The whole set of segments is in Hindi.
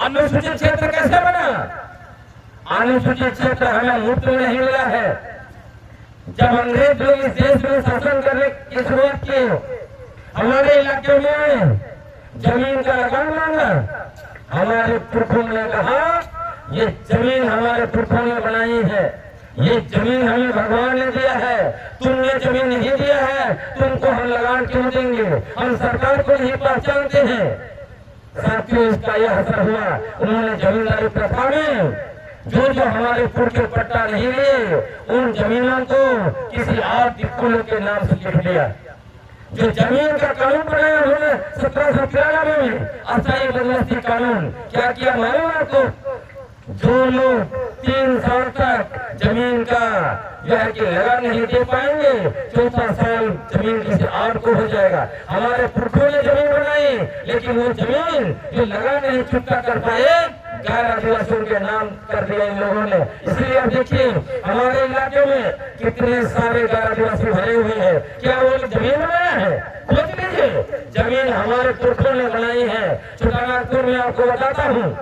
अनुसूचित क्षेत्र कैसे बना? अनुसूचित क्षेत्र हमें मुफ्त में नहीं मिला है। जब अंग्रेज लोग इस देश में शासन करने की शुरुआत की, हमारे इलाके में जमीन का लगान मांगा। हमारे पुरखों ने कहा ये जमीन हमारे पुरखों ने बनाई है, ये जमीन हमें भगवान ने दिया है, तुमने जमीन नहीं दिया है, तुमको हम लगान क्यों देंगे? हम सरकार को नहीं पहचानते हैं। साथियों, इसका यह असर हुआ, उन्होंने जमींदारी प्रथा में जो हमारे पुरख के पट्टा नहीं लिए, उन जमीनों को किसी और दिक्कुल के नाम से लिख दिया। जो जमीन का कानून बनाया उन्होंने 1793 में, अस्थायी बंदोबस्ती कानून, क्या किया मालूम आपको? जो लोग 3 साल तक जमीन का जो है कि लगा नहीं दे पाएंगे, चौथा साल जमीन किसी और को हो जाएगा। हमारे पुरखों ने जमीन बनाई, लेकिन वो जमीन जो लगा नहीं चुकता कर पाए, गैर आदिवासियों के नाम कर दिया इन लोगों ने। इसलिए अब देखिए हमारे इलाके में कितने सारे गैर आदिवासी भरे हुए हैं। क्या वो जमीन बनाया है? खोज लीजिए, जमीन हमारे पुरखों ने बनाई है। छोटानागपुर में आपको बताता हूँ,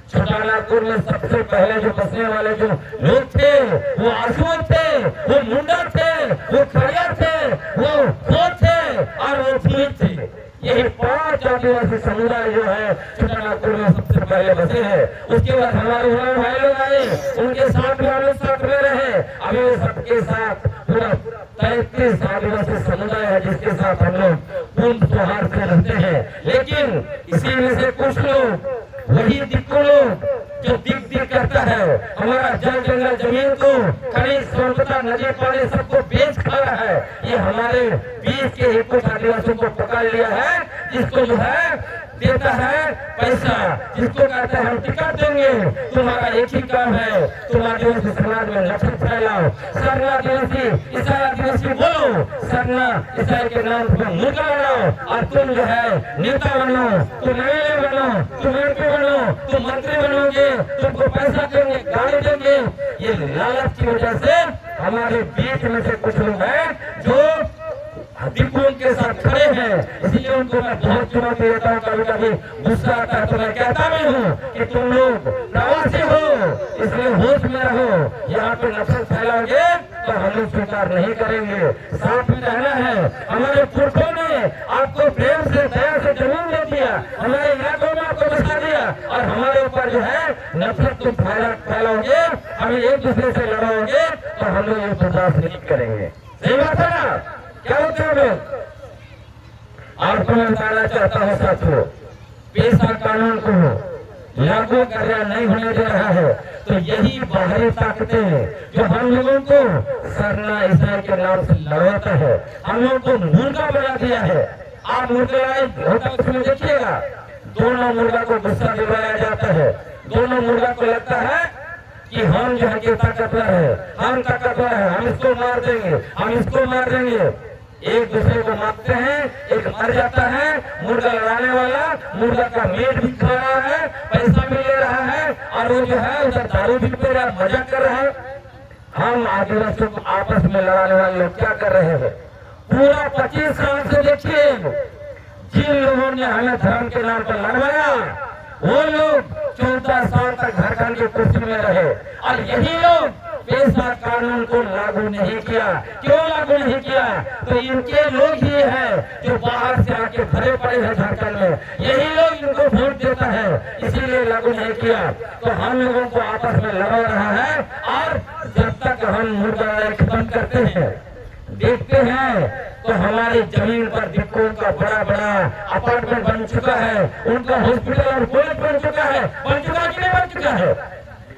छोटानागपुर में सबसे पहले जो बसने वाले जो लोग थे वो आसुओं थे, वो मुंडा थे, वो खड़िया थे, वो खो थे और वो फीट थे। यही 5 आदिवासी समुदाय जो है छोटानागपुर में सबसे पहले बसे हैं। उसके बाद हमारे भाई लोग आए, उनके साथ भी हम लोग साथ में रहे। अभी सबके साथ पूरा 33 आदिवासी समुदाय है, जिसके साथ हम लोग पूर्ण त्योहार से रहते हैं। लेकिन इसी में से कुछ लोग, वही दिक्कु लोग जो दिक करता है, हमारा जल जंगल जमीन को, खनिज संपदा, नदी पानी सबको बेच खा रहा है। ये हमारे बीच के ही कुछ आदिवासियों को पकड़ लिया है, जिसको जो है देता है पैसा, जिसको कहते हैं हम टिकट देंगे, तुम्हारा एक ही काम है, तुम आदिवासी समाज में नफरत फैलाओ, सरना आदिवासी, ईसाई आदिवासी बोलो, सरना ईसाई के नाम पर मुर्गा बनाओ, और तुम जो है नेता बनो, तुम एमएलए बनो, तुम एमपी बनो, तुम मंत्री बनोगे, तुमको पैसा देंगे, गाड़ी देंगे। ये लालच की वजह से हमारे बीच में से कुछ लोग हैं जो दिक्कुओं के साथ खड़े हैं। इसलिए उनको मैं बहुत चुनौती देता हूँ। कभी कभी गुस्सा आता है तो मैं कहता भी हूँ कि तुम लोग प्रवासी हो, इसलिए होश में रहो। यहाँ पे नफरत फैलाओगे तो हम लोग स्वीकार नहीं करेंगे। साथ में रहना है। हमारे पुरखों ने आपको प्रेम से, दया से जमीन दे दिया, हमारे इलाकों में आपको बसा दिया, और हमारे ऊपर जो है नफरत तुम फैलाओगे, हमें एक दूसरे से लड़ाओगे, तो हम लोग ये बर्दाश्त नहीं करेंगे। सही बात है ना? क्या होते हैं लोग? आपको मैं बताना चाहता हूँ साथियों, पेशा कानून को लागू करना नहीं होने दे रहा है, तो यही बाहरी ताकतें जो हम लोगों को सरना ईसाई के नाम से लड़वाता है, हम लोगों को मुर्गा बना दिया है। आप मुर्गा होता उसमें देखिएगा, दोनों मुर्गा को गुस्सा दिलाया जाता है। दोनों मुर्गा को लगता है कि हम जो है ताकतवर है, हम ताकतवर है, हम इसको मार देंगे, हम इसको मार देंगे। एक दूसरे को मारते हैं, एक मर जाता है, मुर्गा लड़ाने वाला मुर्गा का मीट भी खा रहा है, पैसा भी ले रहा है, और वो जो है उधर दारू भी पी रहा है, मजा कर रहा है। हम आदिवासियों को आपस में लड़ाने वाले लोग क्या कर रहे हैं? पूरा 25 साल से देखिए, जिन लोगों ने हमें धर्म के नाम पर लड़वाया, वो लोग 14 साल तक झारखंड की कुर्सी में रहे, और यही लोग पेशा कानून को लागू नहीं किया। क्यों लागू नहीं किया? तो इनके लोग ही हैं जो बाहर से आके भरे पड़े हैं झारखंड में, यही लोग इनको वोट देता है, इसीलिए लागू नहीं किया। तो हम लोगों को आपस में लड़ा रहा है, और जब तक हम मुर्गा खत्म करते हैं, देखते हैं, तो हमारी जमीन पर दिक्कुओं का बड़ा बड़ा अपार्टमेंट बन चुका है, उनका हॉस्पिटल और कॉलेज बन चुका है। बन चुका कि नहीं बन चुका है?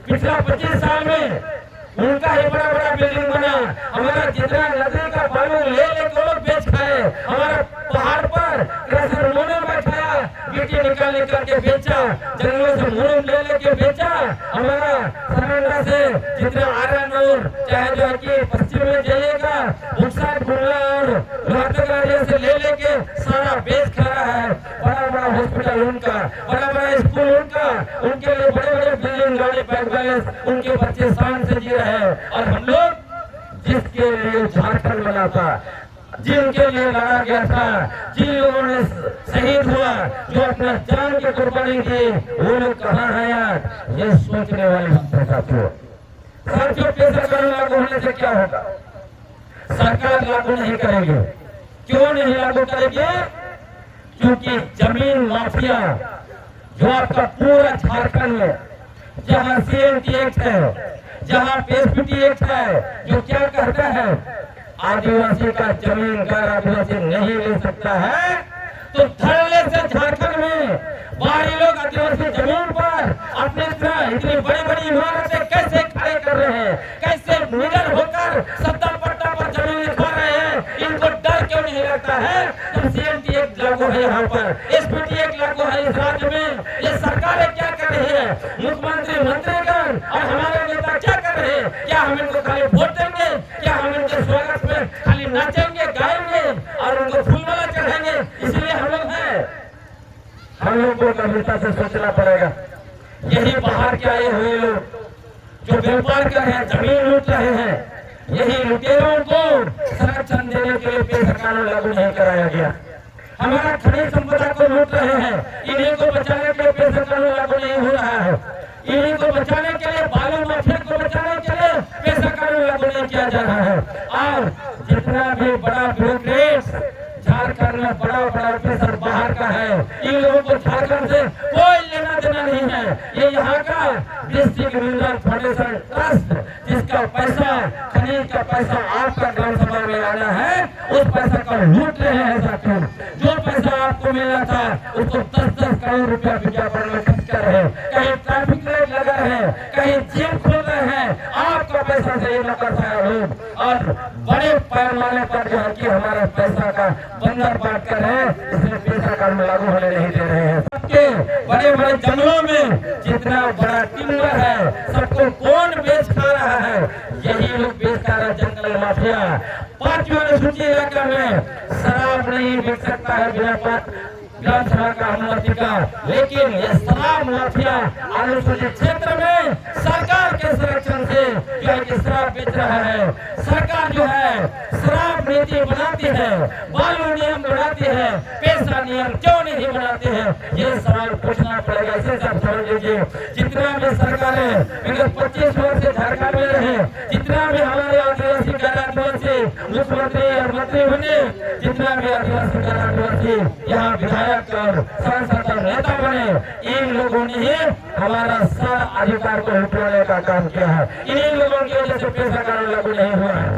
पिछला 25 साल में उनका ही बड़ा बड़ा बिल्डिंग बना। हमारा जितना नदी का बालू ले लेके लोग बेच खाए, हमारा पहाड़ पर क्रशर मुरम बैठाया, गिट्टी निकाल के बेचा, जंगलों से मुरम ले लेके बेचा। हमारा सरंडा से जितना आयरन और चाहे जो है कि पश्चिम में जाइएगा, भूसा गुल्ला और लोहरदगा से ले लेके सारा बेच खा रहा है। बड़ा बड़ा हॉस्पिटल उनका, बड़ा बड़ा स्कूल उनका, उनके लिए बड़े बड़े बिल्डिंग, गाड़ी, बैंक बैलेंस, उनके बच्चे शान से जी रहे हैं। और हम लोग जिसके लिए झारखंड बना था, जिनके लिए लड़ा गया था, जिन लोगों ने शहीद हुआ, जो अपना जान की कुर्बानी दी, वो लोग कहाँ है यार, ये सोचने वाले हैं साथियों। पैसा कानून लागू होने से क्या होगा? सरकार लागू नहीं करेगी। क्यों नहीं लागू करेगी? क्योंकि जमीन माफिया जो आपका पूरा झारखंड में, जहां सीएनटी एक्ट है, जहां पीएसपीटी एक्ट है, जो क्या कहता है आदिवासी का जमीन गैर आदिवासी नहीं ले सकता है, तो धड़ल्ले से झारखंड में बाहरी लोग आदिवासी जमीन पर अपने इतनी बड़ी बड़ी इमारतें कैसे खड़े कर रहे हैं, कैसे निडर होकर सत्ता पट्टा पर जमीन लिखवा रहे हैं। इनको डर क्यों नहीं लगता है? जब सीएनटी एक्ट लागू है यहाँ पर, एसपीटी एक्ट लागू है इस राज्य में, ये सरकारें क्या कर रही है? मुख्यमंत्री, मंत्रीगण और हमारे नेता क्या कर रहे हैं? क्या हम इनको खाली वोट देंगे? क्या हम इनके स्वागत में खाली नाचेंगे, गाएंगे और उनको फूलमाला चढ़ाएंगे? इसलिए हम लोग हैं। हम लोग को गंभीरता से सोचना पड़ेगा। यही बाहर के आए हुए लोग जो व्यापार कर रहे हैं, जमीन लूट रहे हैं, यही लुटेरों को संरक्षण देने के लिए पैसा कानून लागू नहीं कराया गया। हमारा खनिज संपदा को लूट रहे हैं, इन्हीं को बचाने के लिए पैसा कानून लागू नहीं हो रहा है। इन्हीं को बचाने के लिए, बालू माफिया को बचाने के लिए पैसा कानून लागू नहीं किया जा रहा है। और जितना भी बड़ा ब्यूरोक्रेट झारखंड में बड़ा बड़ा ऑफिसर बाहर का है, इन लोगों को झारखंड से कोई लेना देना नहीं है। ये यहाँ का डिस्ट्रिक्ट मिनरल फाउंडेशन ट्रस्ट, जिसका पैसा, खनिज का पैसा आपका ग्राम सभा में आना है, उस पैसा को लूट रहे हैं साथियों। जो पैसा आपको मिलना था उसको 10-10 करोड़ रुपया विज्ञापन में खर्च कर रहे हैं, कहीं ट्रैफिक लाइट लगा रहे हैं, कहीं जिम खोल रहे हैं, आपका पैसा से ये नौकरशाह लोग, और बड़े पैमाने पर जो है कि हमारे पैसा का बंदर बांट कर है, इसलिए पैसा कानून लागू होने नहीं दे रहे हैं। सबके बड़े बड़े जंगलों में जितना बड़ा टिम्बर है, सबको कौन बेच खा रहा है? यही लोग बेच खा रहे हैं, जंगल माफिया। 5वीं अनुसूची इलाका में शराब नहीं बिक सकता है बिना ग्राम सभा का अनुमति का, लेकिन ये शराब माफिया अनुसूचित क्षेत्र में सरकार के संरक्षण से जो है कि शराब बेच रहा है। सरकार जो है शराब नीति बनाती है, बालू नियम बनाती है, पैसा नियम क्यों नहीं बनाती है? ये सवाल पूछना पड़ेगा। इसे सब समझ लीजिए। जितना भी सरकारें विगत 25 वर्ष से झारखंड में रहे, जितना भी हमारे आदिवासी गैर आदिवासी मुख्यमंत्री और मंत्री बने, जितना भी आदिवासी गैर आदिवासी यहाँ विधायक और सांसद और नेता बने, इन लोगों ने ही हमारा सारा अधिकार को लुटवाने का काम किया है। इन्हीं लोगों की वजह से पैसा कानून लागू नहीं हुआ है।